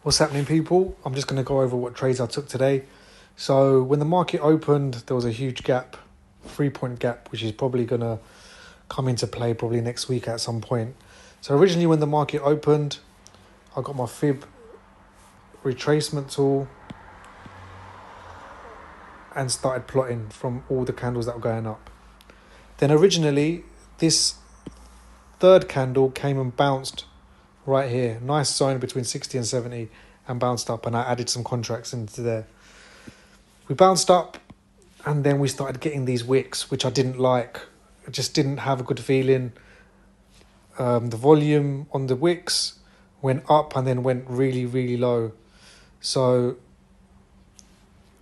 What's happening, people? I'm just going to go over what trades I took today. So when the market opened, there was a huge gap, 3-point gap, which is probably going to come into play probably next week at some point. So originally when the market opened, I got my fib retracement tool and started plotting from all the candles that were going up. Then originally this third candle came and bounced right here. Nice zone between 60 and 70 and bounced up, and I added some contracts into there. We bounced up and then we started getting these wicks, which I didn't like. I just didn't have a good feeling. The volume on the wicks went up and then went really, really low. So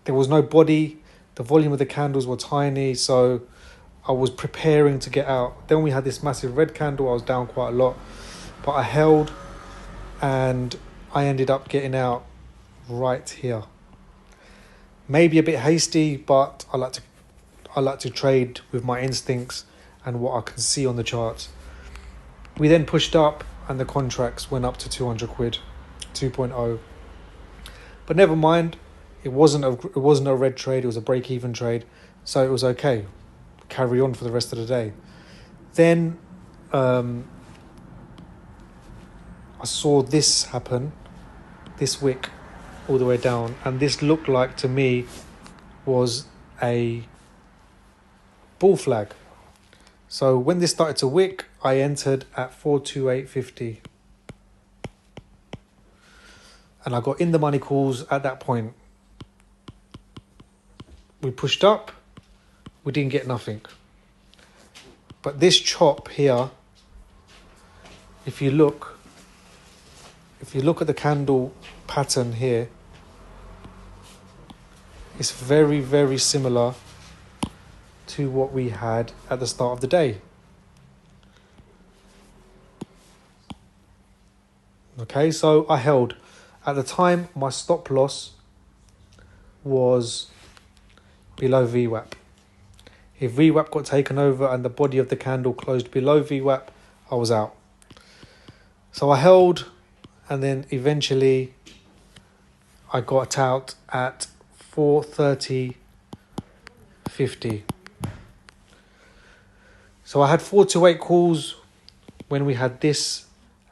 there was no body. The volume of the candles were tiny. So I was preparing to get out. Then we had this massive red candle. I was down quite a lot, but I held and I ended up getting out right here. Maybe a bit hasty, but I like to trade with my instincts and what I can see on the charts. We then pushed up and the contracts went up to 200 quid, 2.0. But never mind, it wasn't a red trade, it was a break-even trade, so it was okay. Carry on for the rest of the day. Then I saw this happen, this wick all the way down, and this looked like to me was a bull flag. So when this started to wick, I entered at 428.50 and I got in the money calls at that point. We pushed up, we didn't get nothing. But this chop here, if you look at the candle pattern here, it's very, very similar to what we had at the start of the day. Okay, so I held. At the time, my stop loss was below VWAP. If VWAP got taken over and the body of the candle closed below VWAP, I was out. So I held, and then eventually I got out at 430.50. So I had 428 calls when we had this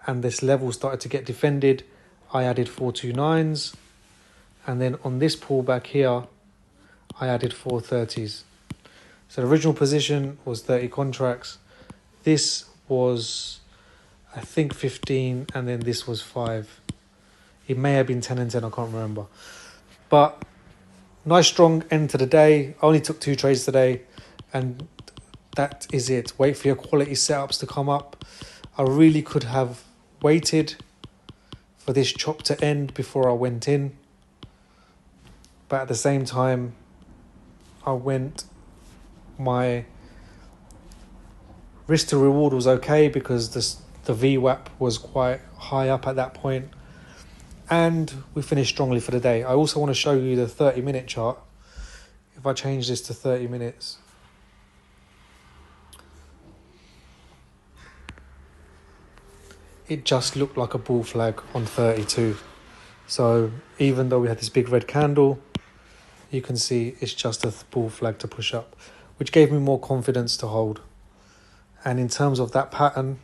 and this level started to get defended. I added 429s, and then on this pullback here I added 430s. So the original position was 30 contracts. This was, I think, 15, and then this was 5. It may have been 10 and 10, I can't remember. But nice strong end to the day. I only took 2 trades today, and that is it. Wait for your quality setups to come up. I really could have waited for this chop to end before I went in. But at the same time, my risk to reward was okay because the VWAP was quite high up at that point. And we finished strongly for the day. I also want to show you the 30-minute chart. If I change this to 30 minutes, it just looked like a bull flag on 32. So even though we had this big red candle, you can see it's just a bull flag to push up, which gave me more confidence to hold. And in terms of that pattern,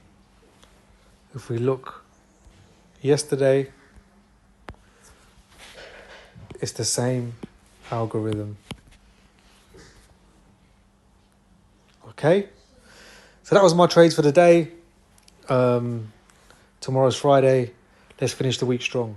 if we look yesterday, it's the same algorithm. Okay, so that was my trades for the day. Tomorrow's Friday. Let's finish the week strong.